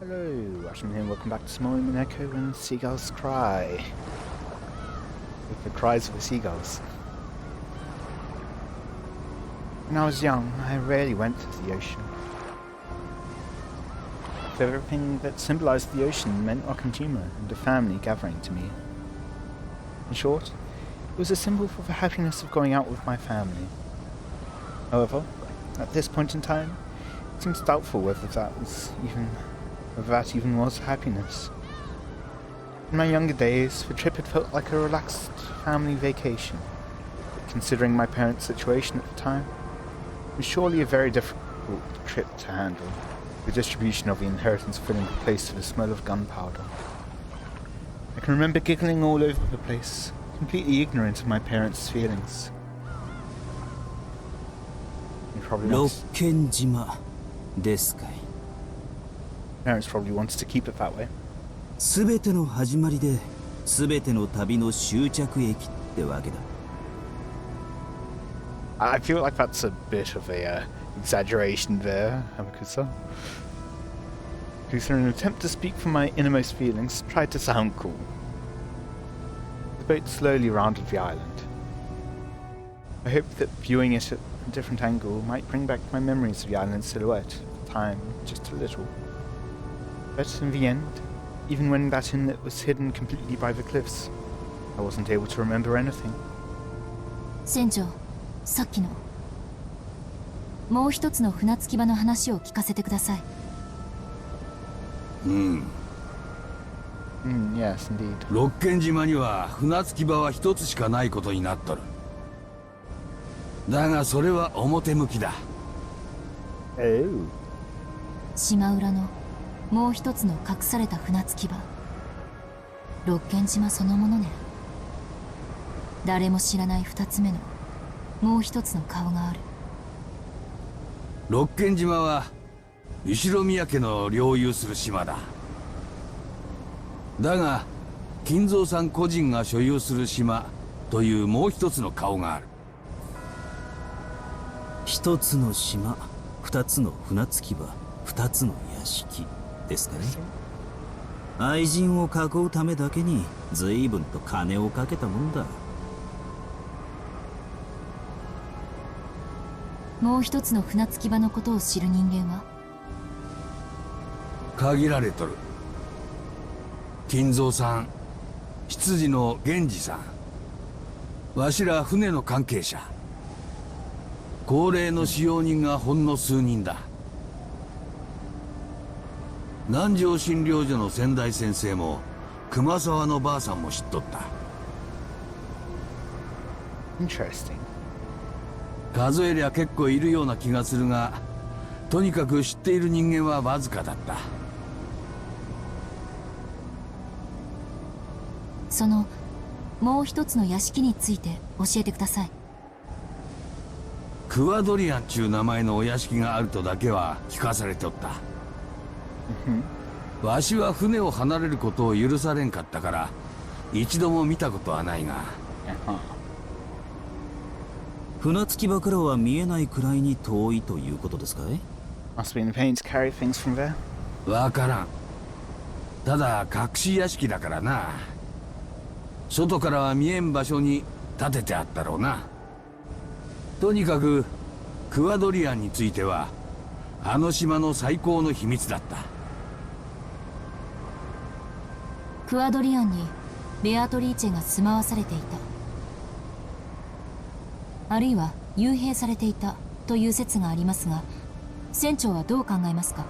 Hello, Watem here, welcome back to some more Umineko When Seagulls Cry. With the cries of the seagulls. When I was young, I rarely went to the ocean. Everything that symbolized the ocean meant Okajima and a family gathering to me. In short, it was a symbol for the happiness of going out with my family. However, at this point in time, it seems doubtful whether that even was happiness. In my younger days, the trip had felt like a relaxed family vacation. But considering my parents' situation at the time, it was surely a very difficult trip to handle, the distribution of the inheritance filling the place with the smell of gunpowder. I can remember giggling all over the place, completely ignorant of my parents' feelings. Parents probably wanted to keep it that way. すべての始まりで、すべての旅の終着駅ってわけだ。I feel like that's a bit of a exaggeration there, Hamakusa. Who, through an attempt to speak from my innermost feelings, tried to sound cool. The boat slowly rounded the island. I hoped that viewing it at a different angle might bring back my memories of the island's silhouette at the time, just a little. But in the end, even when that inlet was hidden completely by the cliffs, I wasn't able to remember anything. 船長、さっきのもう一つの船着き場の話を聞かせてください。Yes, indeed. 六軒島には船着き場は一つしかないことになっとる。だがそれは表向きだ。Oh. 島裏のもう一つの隠された船着き場、六軒島そのものね。誰も知らない二つ目のもう一つの顔がある。六軒島は後宮家の領有する島だ。だが金蔵さん個人が所有する島というもう一つの顔がある。一つの島、二つの船着き場、二つの屋敷ですかね。愛人を囲うためだけに随分と金をかけたもんだ。もう一つの船着き場のことを知る人間は限られとる。金蔵さん、執事の源次さん、わしら船の関係者、高齢の使用人がほんの数人だ。南條診療所の先代先生も熊沢のばあさんも知っとった。Interesting. 数えりゃ結構いるような気がするが、とにかく知っている人間はわずかだった。そのもう一つの屋敷について教えてください。クワドリアンちゅう名前のお屋敷があるとだけは聞かされておった。わしは船を離れることを許されんかったから一度も見たことはないが。船着き場からは見えないくらいに遠いということですかい？ Must be in pain to carry things from there. わからん。ただ隠し屋敷だからな。外からは見えん場所に建ててあったろうな。とにかくクワドリアンについてはあの島の最高の秘密だった。クワドリアンにベアトリーチェが住まわされていた、あるいは幽閉されていたという説がありますが、船長はどう考えますか？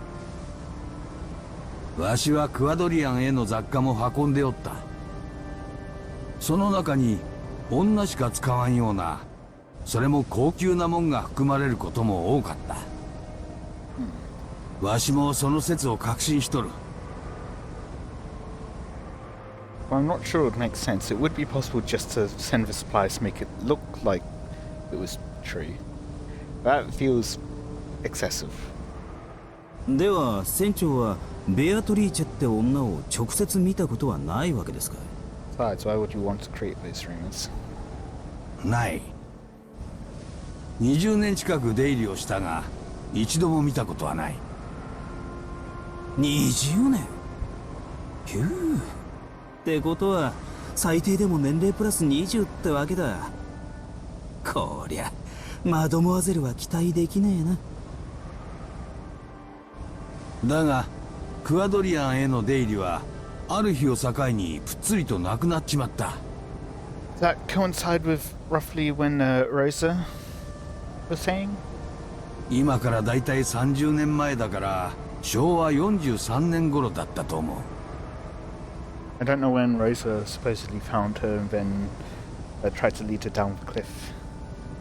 わしはクワドリアンへの雑貨も運んでおった。その中に女しか使わんような、それも高級なもんが含まれることも多かった。わしもその説を確信しとる。Well, I'm not sure it would make sense. It would be possible just to send the supplies to make it look like it was true. That feels excessive. では船長はベアトリーチェって女を直接見たことはないわけですか？Besides, why would you want to create those rumors? ない。20年近く出入りをしたが一度も見たことはない。20年。ひゅー。ってことは最低でも年齢プラス20ってわけだ。こりゃマドモアゼルは期待できねえな。だがクワドリアンへの出入りはある日を境にぷっつりとなくなっちまった。 Does that coincide with roughly when Rosa was saying? 今からだいたい30年前だから昭和43年頃だったと思う。 I don't know when Rosa supposedly found her and then tried to lead her down the cliff.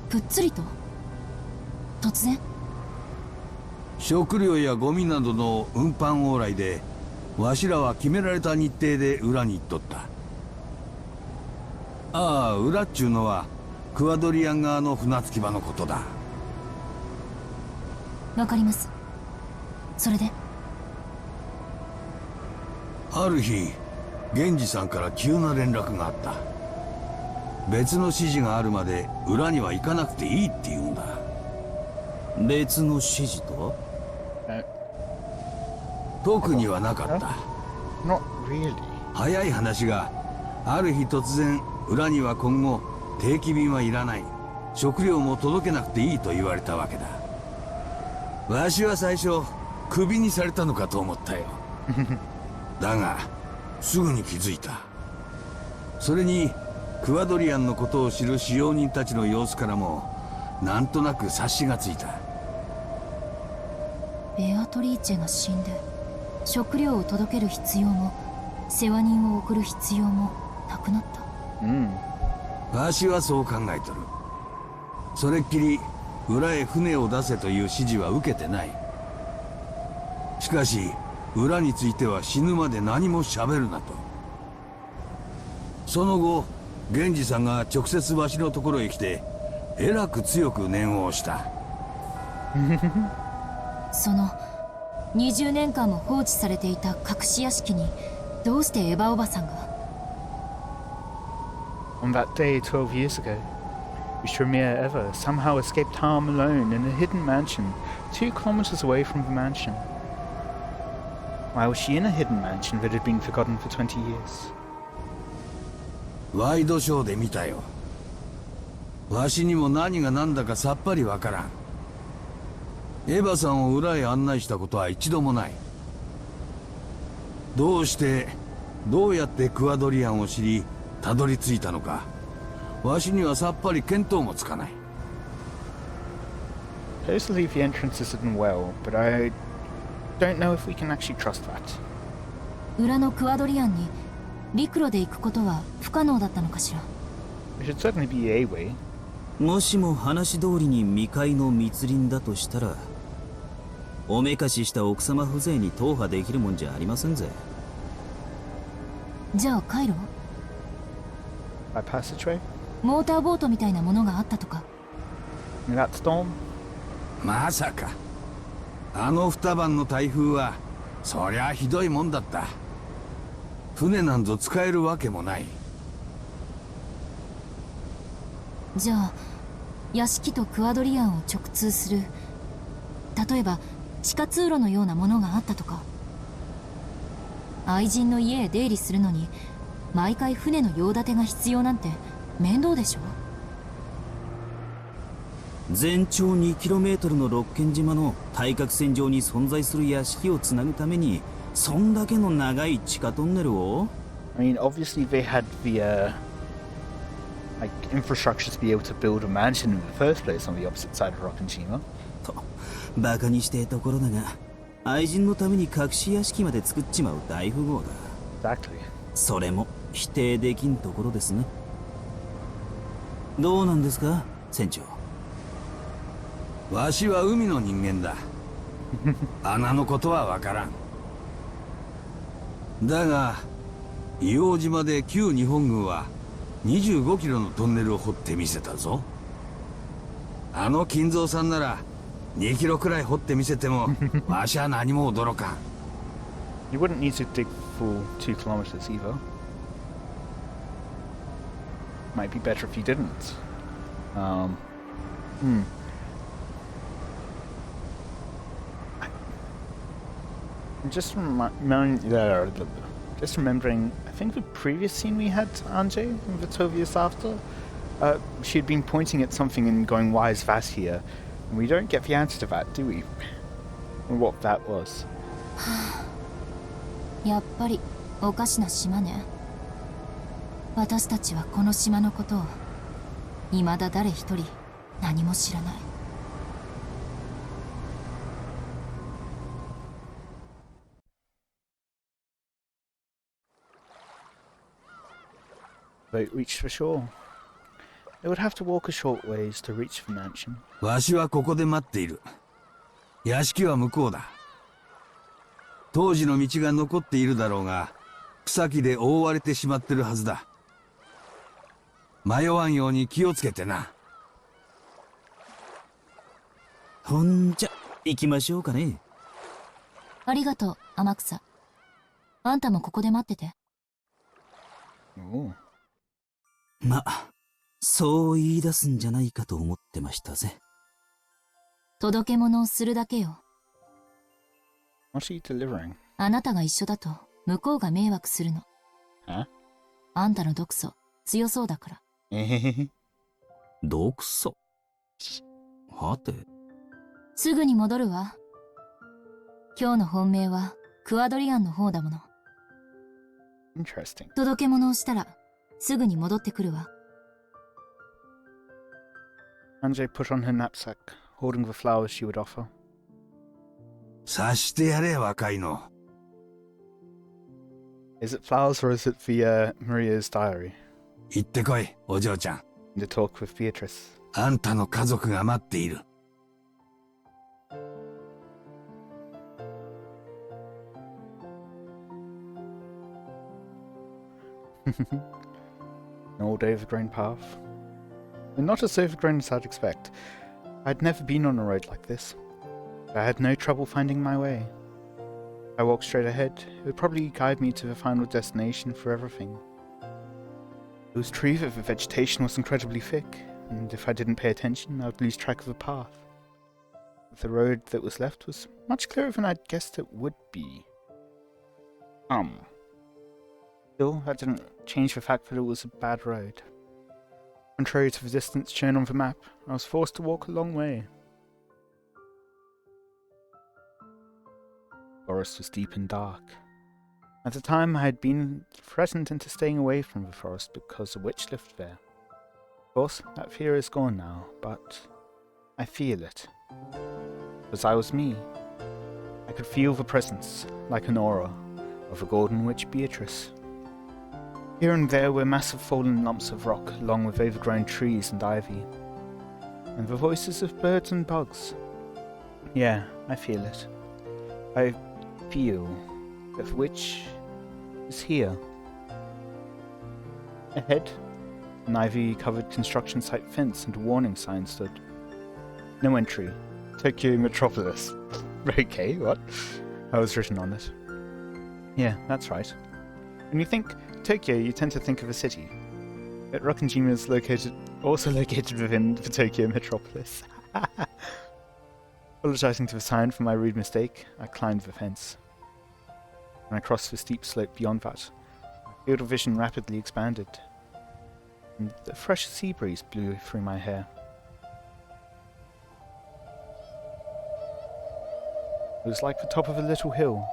ぷっつりと突然。食料やゴミなどの運搬往来でわしらは決められた日程で裏に行っとった。ああ、裏っちゅうのはクワドリアン側の船着き場のことだ。わかります。それである日源氏さんから急な連絡があった。別の指示があるまで裏には行かなくていいって言うんだ。別の指示とは？特にはなかった。 Not really. 早い話がある日突然裏には今後定期便はいらない、食料も届けなくていいと言われたわけだ。わしは最初クビにされたのかと思ったよ。だがすぐに気づいた。それにクワドリアンのことを知る使用人たちの様子からもなんとなく察しがついた。ベアトリーチェが死んで食料を届ける必要も世話人を送る必要もなくなった。わしはそう考えとる。それっきり裏へ船を出せという指示は受けてない。しかし裏については死ぬまで何も喋るなと。その後源氏さんが直接わしのところへ来てえらく強く念を押した。その20年間も放置されていた隠し屋敷にどうしてエヴァおばさんが？ On that day 12 years ago, Ushramir Eva somehow escaped harm alone in a hidden mansion 2 kilometers away from the mansion. Why was she in a hidden mansion that had been forgotten for 20 years? ワイドショーで見たよ。わしにも何が何だかさっぱりわからん。エヴァさんを裏へ案内したことは一度もない。どうしてどうやってクワドリアンを知りたどり着いたのかわしにはさっぱり見当もつかない。 Supposedly the entrance is hidden well, but I don't know if we can actually trust that. 裏のクワドリアンに陸路で行くことは不可能だったのかしら。 There should certainly be a way. もしも話通りに未開の密林だとしたらおめかしした奥様風情に踏破できるもんじゃありませんぜ。じゃあ回路？ By passageway? モーターボートみたいなものがあったとか？ In that storm? まさかあの二晩の台風はそりゃひどいもんだった。船なんぞ使えるわけもない。じゃあ屋敷とクワドリアンを直通する、例えば地下通路のようなものがあったとか。愛人の家へ出入りするのに毎回船の用立てが必要なんて面倒でしょ。全長 2km の六軒島の対角線上に存在する屋敷をつなぐためにそんだけの長い地下トンネルを？ I mean, obviously they had the like infrastructure to be able to build a mansion in the first place on the opposite side of Rokkenshima. とバカにしてえところだが愛人のために隠し屋敷まで作っちまう大富豪だ。 Exactly. それも否定できんところですね。どうなんですか船長。わしは海の人間だ。穴のことはわからん。だが硫黄島で旧日本軍は25キロのトンネルを掘ってみせたぞ。あの金蔵さんなら2キロくらい掘ってみせてもわしは何も驚かん。 You wouldn't need to dig full 2 kilometers either. Might be better if you didn't. Just just remembering, I think the previous scene we had Anjay in Vitovius after, she had been pointing at something and going, "Why is that here?" And we don't get the answer to that, do we? Or what that was. やっぱりおかしな島ね。私たちはこの島のことを未だ誰一人何も知らない。Boat reached the shore. They would have to walk a short ways to reach the mansion. わしはここで待っている。屋敷は向こうだ。当時の道が残っているだろうが、草木で覆われてしまってるはずだ。迷わんように気をつけてな。ほんじゃ、行きましょうかね。ありがとう、天草。あんたもここで待ってて。Oh. ま、そう言い出すんじゃないかと思ってましたぜ。届け物をするだけよ。What are you delivering? あなたが一緒だと向こうが迷惑するの。Huh? あんたの毒素強そうだから。毒素。はて。すぐに戻るわ。今日の本命はクワドリアンの方だもの。Interesting. 届け物をしたらすぐに戻ってくるわ。Anjay put on her knapsack, holding the flowers she would offer. 察してやれ、若いの。Is it flowers or is it the Maria's diary? 行ってこい、お嬢ちゃん。The talk with Beatrice. あんたの家族が待っている。An old overgrown path. But not as overgrown as I'd expect. I'd never been on a road like this. I had no trouble finding my way. I walked straight ahead. It would probably guide me to the final destination for everything. It was true that the vegetation was incredibly thick, and if I didn't pay attention, I would lose track of the path. But the road that was left was much clearer than I'd guessed it would be. Still, that didn't change the fact that it was a bad road. Contrary to the distance shown on the map, I was forced to walk a long way. The forest was deep and dark. At the time, I had been threatened into staying away from the forest because a witch lived there. Of course, that fear is gone now, but I feel it. Because I was me. I could feel the presence, like an aura, of the golden witch Beatrice. Here and there were massive fallen lumps of rock along with overgrown trees and ivy. And the voices of birds and bugs. Yeah, I feel it. I feel that the witch is here. Ahead, an ivy-covered construction site fence and a warning sign stood. No entry. Tokyo Metropolis. Okay, what? That was written on it. Yeah, that's right. When you think Tokyo, you tend to think of a city. Yet Rokkenjima is also located within the Tokyo Metropolis. Apologizing to the sign for my rude mistake, I climbed the fence. When I crossed the steep slope beyond that, my field of vision rapidly expanded, and a fresh sea breeze blew through my hair. It was like the top of a little hill.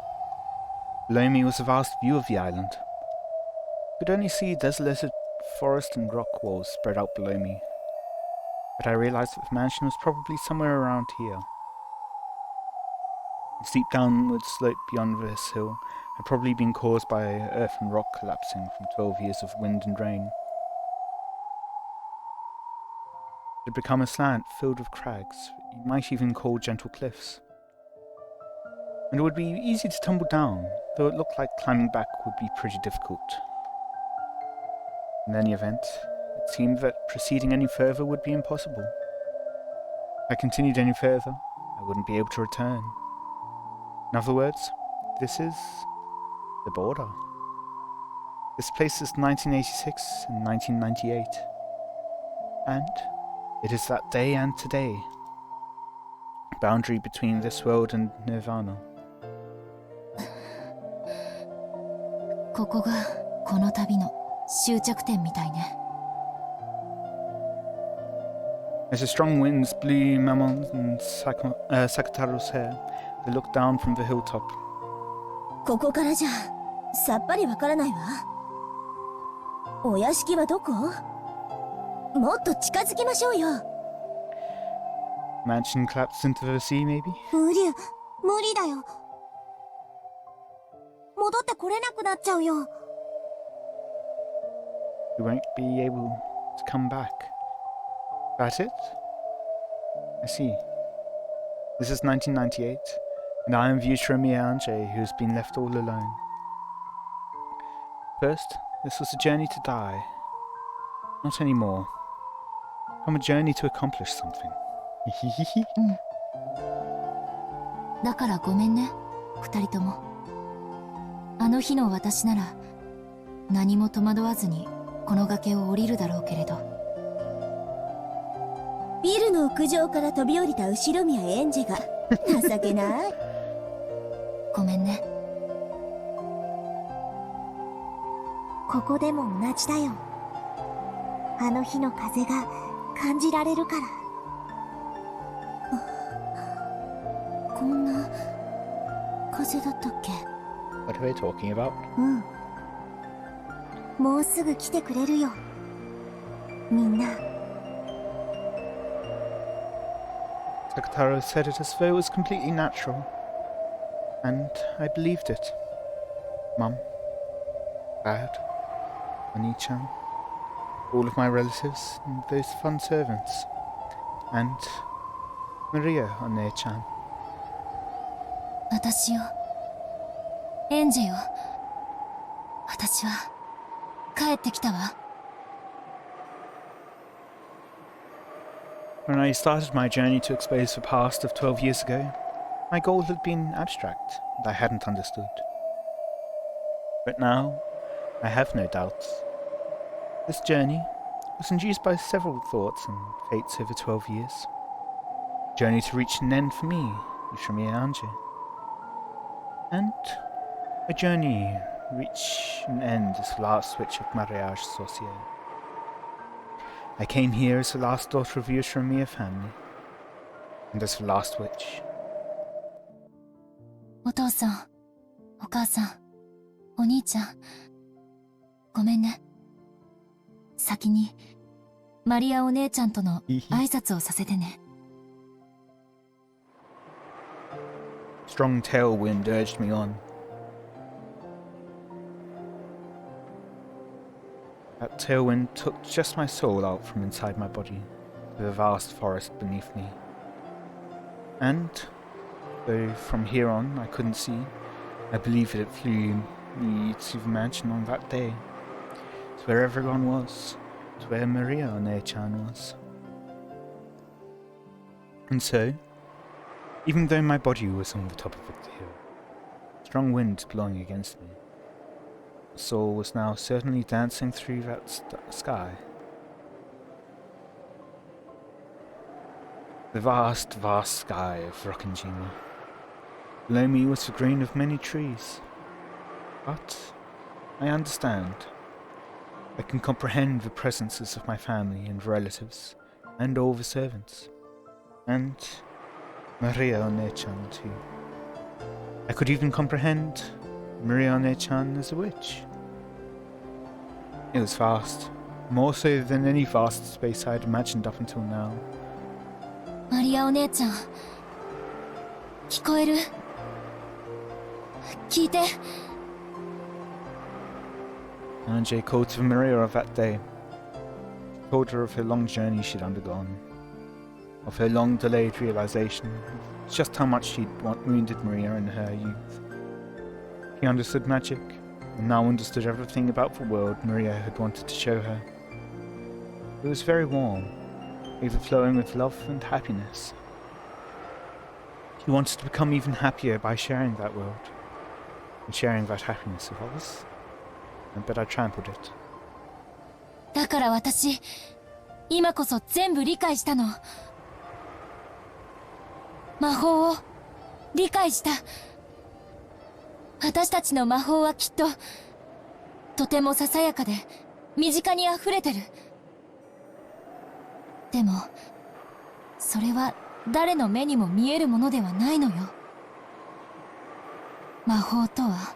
Below me was a vast view of the island. I could only see desolated forest and rock walls spread out below me, but I realized that the mansion was probably somewhere around here. The steep downward slope beyond this hill had probably been caused by earth and rock collapsing from 12 years of wind and rain. It had become a slant filled with crags that you might even call gentle cliffs. And it would be easy to tumble down, though it looked like climbing back would be pretty difficult. In any event, it seemed that proceeding any further would be impossible. If I continued any further, I wouldn't be able to return. In other words, this is the border. This place is 1986 and 1998. And it is that day and today. Boundary between this world and Nirvana. ここがこの旅の終着点みたいね。As the strong winds blew Mamon's and Sakataro's hair, they looked down from the hilltop. ここからじゃさっぱりわからないわ。お屋敷はどこ？もっと近づきましょうよ。Mansion collapsed into the sea, maybe? 無理だよ。戻ってこれなくなっちゃうよ。We won't be able to come back. That it? I see. This is 1998, and I am Vyushramir Anje, who has been left all alone. First, this was a journey to die. Not anymore. From a journey to accomplish something. だからごめんね、二人とも。あの日の私なら何も戸惑わずにこの崖を降りるだろうけれど。ビルの屋上から飛び降りた後ろ宮エンジェが情けない。ごめんね。ここでも同じだよ。あの日の風が感じられるから。こんな風だったっけ？ What are they talking about? うん。もうすぐ来てくれるよ。みんな。Sakataro said it as though it was completely natural. And I believed it. Mum, Dad, Oni-chan, all of my relatives, and those fun servants. And Maria One-chan. 私よ、エンジェよ。私は帰ってきたわ。When I started my journey to expose the past of 12 years ago, my goal had been abstract, and I hadn't understood. But now, I have no doubts. This journey was induced by several thoughts and fates over 12 years. A journey to reach an end for me, Vyushramir Anje. And a journey to reach an end as the last switch of Mariage Sorcier. I came here as the last daughter of the Vyushramir family, and as the last witch. お父さん、お母さん、お兄ちゃん、ごめんね。先にマリアお姉ちゃんとの挨拶をさせてね。Strong tailwind urged me on. That tailwind took just my soul out from inside my body, to the vast forest beneath me. And, though from here on I couldn't see, I believe that it flew me to the mansion on that day, to where everyone was, to where Maria One-chan was. And so, even though my body was on the top of the hill, strong winds blowing against me, my soul was now certainly dancing through that sky. The vast, vast sky of Rokkenjima. Below me was the green of many trees. But I understand. I can comprehend the presences of my family and relatives, and all the servants. And Maria One-chan too. I could even comprehend Maria One-chan as a witch. It was vast, more so than any vast space I had imagined up until now. マリアお姉ちゃん、聞こえる？聞いて。Anje called to Maria of that day, told her of her long journey she'd undergone, of her long delayed realization of just how much she'd wounded Maria in her youth. He understood magic, and now understood everything about the world Maria had wanted to show her. It was very warm, overflowing with love and happiness. He wanted to become even happier by sharing that world, and sharing that happiness with others. But I trampled it. だから私、今こそ全部理解したの。魔法を理解した。私たちの魔法はきっととてもささやかで身近にあふれてる。でもそれは誰の目にも見えるものではないのよ。魔法とは、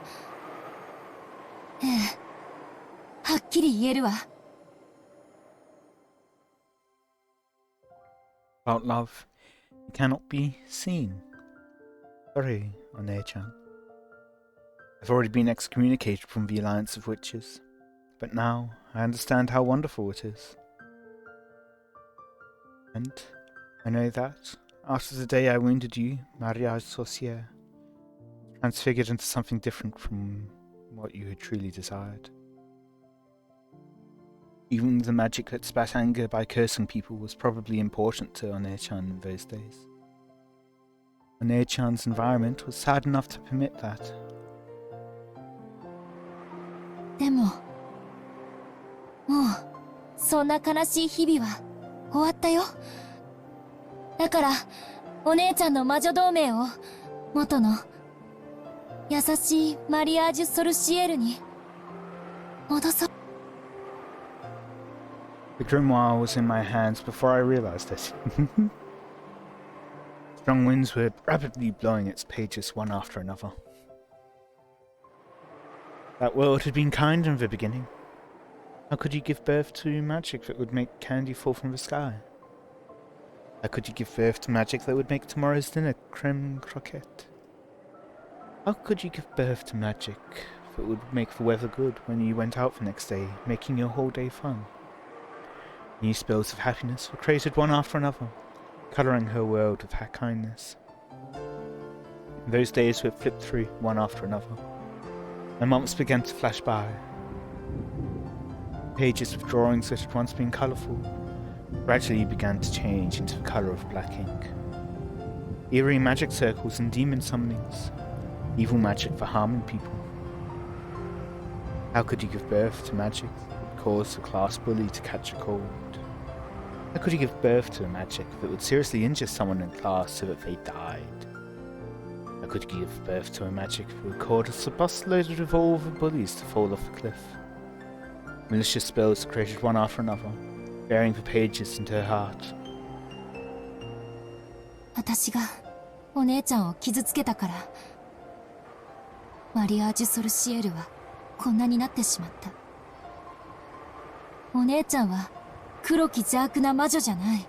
ええ、はっきり言えるわ。About love, it cannot be seen. Sorry, One-chan. I've already been excommunicated from the Alliance of Witches, but now I understand how wonderful it is. And I know that, after the day I wounded you, Mariage Sorcière, transfigured into something different from what you had truly desired. Even the magic that spat anger by cursing people was probably important to One-chan in those days. One-chan's environment was sad enough to permit that. でももうそんな悲しい日々は終わったよ。だからお姉ちゃんの魔女同盟を元の優しいマリアージュ・ソルシエルに戻そう。The grimoire was in my hands before I realized it. Strong winds were rapidly blowing its pages one after another. That world had been kind in the beginning. How could you give birth to magic that would make candy fall from the sky? How could you give birth to magic that would make tomorrow's dinner creme croquette? How could you give birth to magic that would make the weather good when you went out the next day, making your whole day fun? New spells of happiness were created one after another, colouring her world with her kindness. Those days were flipped through one after another. And months began to flash by. Pages with drawings that had once been colourful gradually began to change into the colour of black ink. Eerie magic circles and demon summonings, evil magic for harming people. How could you give birth to magic that would cause a class bully to catch a cold? How could you give birth to a magic that would seriously injure someone in class so that they died? How could you give birth to a magic that would cause a bus loaded with all the bullies to fall off a cliff? Malicious spells created one after another, bearing the pages into her heart. 私がお姉ちゃんを傷つけたからマリアージュ・ソルシエルはこんなになってしまった。お姉ちゃんは黒き邪悪な魔女じゃない。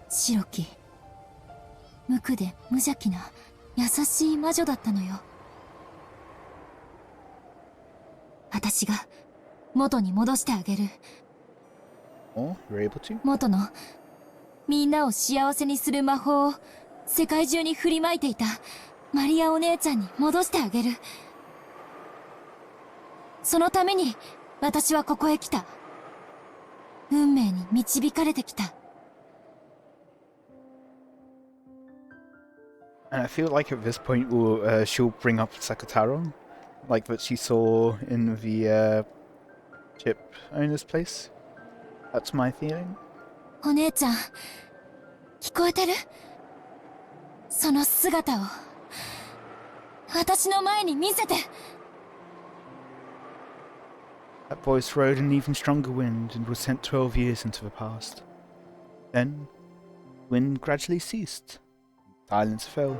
白き無垢で無邪気な優しい魔女だったのよ。私が元に戻してあげる。Oh, you're able to? 元のみんなを幸せにする魔法を世界中に振りまいていたマリアお姉ちゃんに戻してあげる。そのために私はここへ来た。運命に導かれてきた。And I feel like at this point she'll bring up Sakataro, like that she saw in the ship owner's place. That's my feeling. お姉ちゃん、聞こえてる？その姿を私の前に見せて。That voice rode an even stronger wind and was sent 12 years into the past. Then, wind gradually ceased. Silence fell.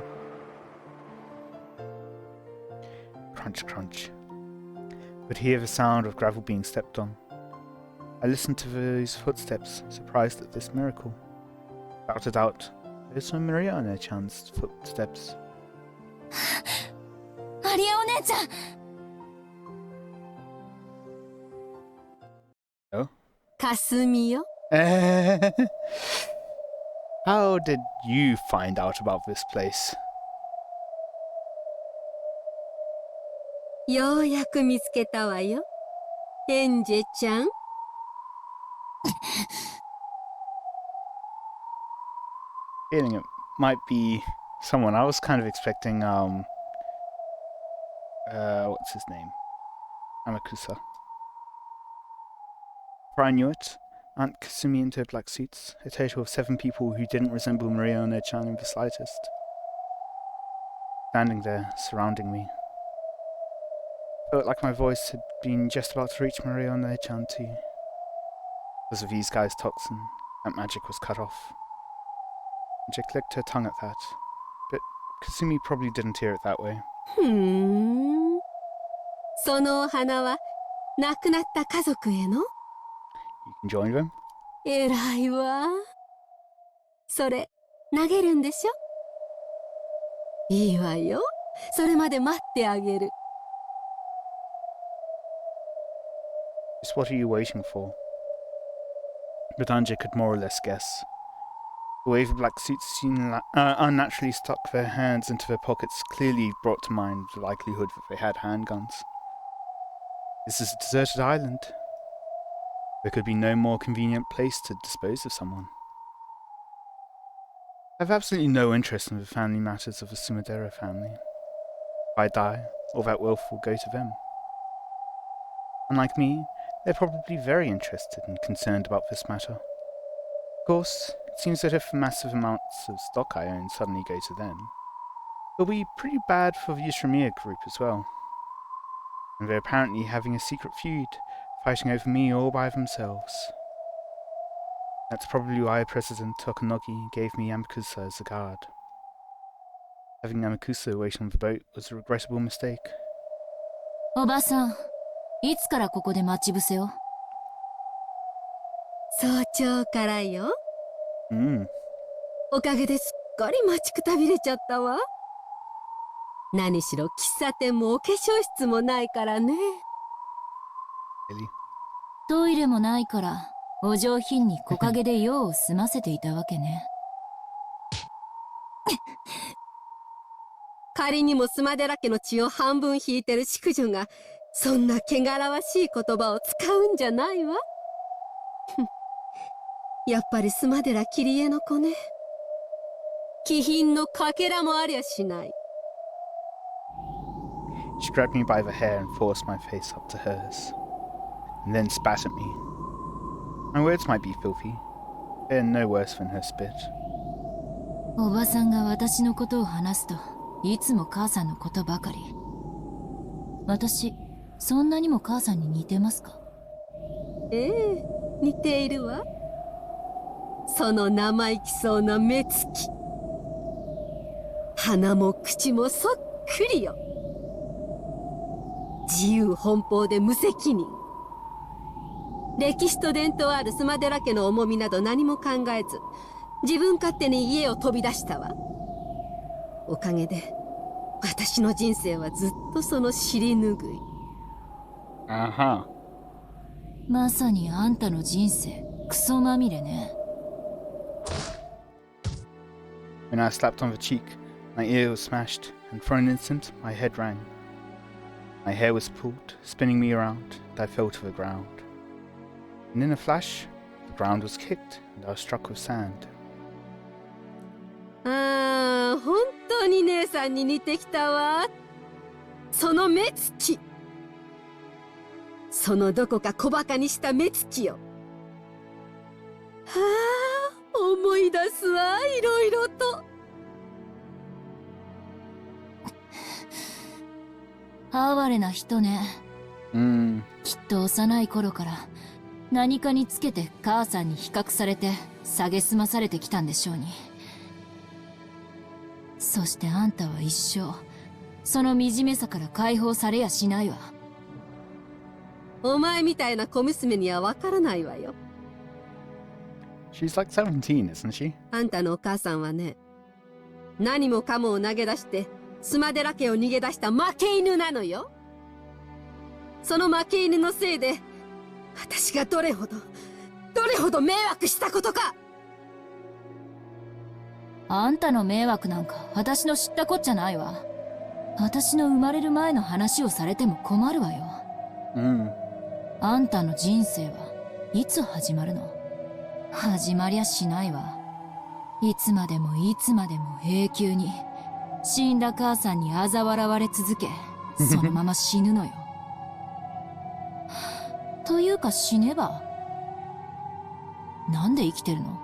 Crunch, crunch. Could hear the sound of gravel being stepped on. I listened to those footsteps, surprised at this miracle. Without a doubt, those were Mariana-chan's footsteps. マリアお姉ちゃん。Oh? かすみよ。How did you find out about this place? ようやく見つけたわよ。エンジェちゃん。Feeling it might be someone. I was kind of expecting, what's his name? Amakusa. Before I knew it, Aunt Kasumi and her black suits, a total of 7 people who didn't resemble Mariana-chan in the slightest. Standing there, surrounding me. Felt like my voice had been just about to reach Maria on their chanty. Because of these guys' toxin, that magic was cut off. And she clicked her tongue at that, but Kasumi probably didn't hear it that way. そのお花は亡くなった家族への？ You can join them? 偉いわ。それ投げるんでしょ？いいわよ。それまで待ってあげる。Just what are you waiting for? But Anja could more or less guess. The wave of black suits unnaturally stuck their hands into their pockets clearly brought to mind the likelihood that they had handguns. This is a deserted island. There could be no more convenient place to dispose of someone. I have absolutely no interest in the family matters of the Sumadera family. If I die, all that wealth will go to them. Unlike me, they're probably very interested and concerned about this matter. Of course, it seems that if the massive amounts of stock I own suddenly go to them, it'll be pretty bad for the Yushramiya group as well. And they're apparently having a secret feud, fighting over me all by themselves. That's probably why President Tokunogi gave me Yamakusa as a guard. Having Yamakusa wait on the boat was a regrettable mistake. おばさん、いつからここで待ち伏せを？早朝からよ。おかげですっかり待ちくたびれちゃったわ。何しろ喫茶店もお化粧室もないからね。Really? トイレもないから、お上品に木陰で用を済ませていたわけね。仮にもスマデラ家の血を半分引いてる淑女が、そんな汚らわしい言葉を使うんじゃないわ。やっぱりスマデラ切り絵の子ね。気品のかけらもありゃしない。She grabbed me by the hair and forced my face up to hers, and then spat at me. My words might be filthy, they're no worse than her spit. おばさんが私のことを話すと、いつも母さんのことばかり。私、そんなにも母さんに似てますか？ええ、似ているわ。その生意気そうな目つき。鼻も口もそっくりよ。自由奔放で無責任。歴史と伝統あるスマデラ家の重みなど何も考えず、自分勝手に家を飛び出したわ。おかげで、私の人生はずっとその尻拭い。まさにあんたの人生、クソまみれね。When I slapped on the cheek, my ear was smashed, and for an instant my head rang. My hair was pulled, spinning me around, and I fell to the ground. And in a flash, the ground was kicked, and I was struck with sand. ああ、本当に姉さんに似てきたわ。その目つき。そのどこか小馬鹿にした目つきよ。はあ、思い出すわ、いろいろと。哀れな人ね。きっと幼い頃から何かにつけて母さんに比較されて蔑まされてきたんでしょうに。そしてあんたは一生その惨めさから解放されやしないわ。お前みたいな小娘にはわからないわよ。She's like 17, isn't she? あんたのお母さんはね、何もかもを投げ出してスマデラ家を逃げ出した負け犬なのよ。その負け犬のせいで私がどれほど迷惑したことか。あんたの迷惑なんか私の知ったこっちゃないわ。私の生まれる前の話をされても困るわよ。あんたの人生はいつ始まるの？始まりゃしないわ。いつまでもいつまでも永久に死んだ母さんに嘲笑われ続け、そのまま死ぬのよ。というか死ねば。なんで生きてるの？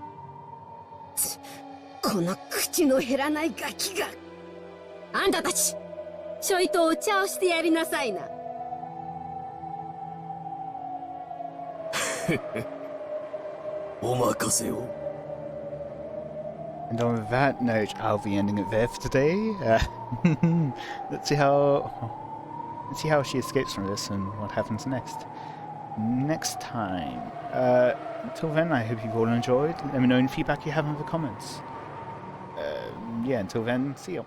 この口の減らないガキが。あんたたち、ちょいとお茶をしてやりなさいな。お任せを。 And on that note, I'll be ending it there for today. Let's see how she escapes from this and what happens next time. Until then, I hope you've all enjoyed. Let me know any feedback you have in the comments. Yeah, until then, see you.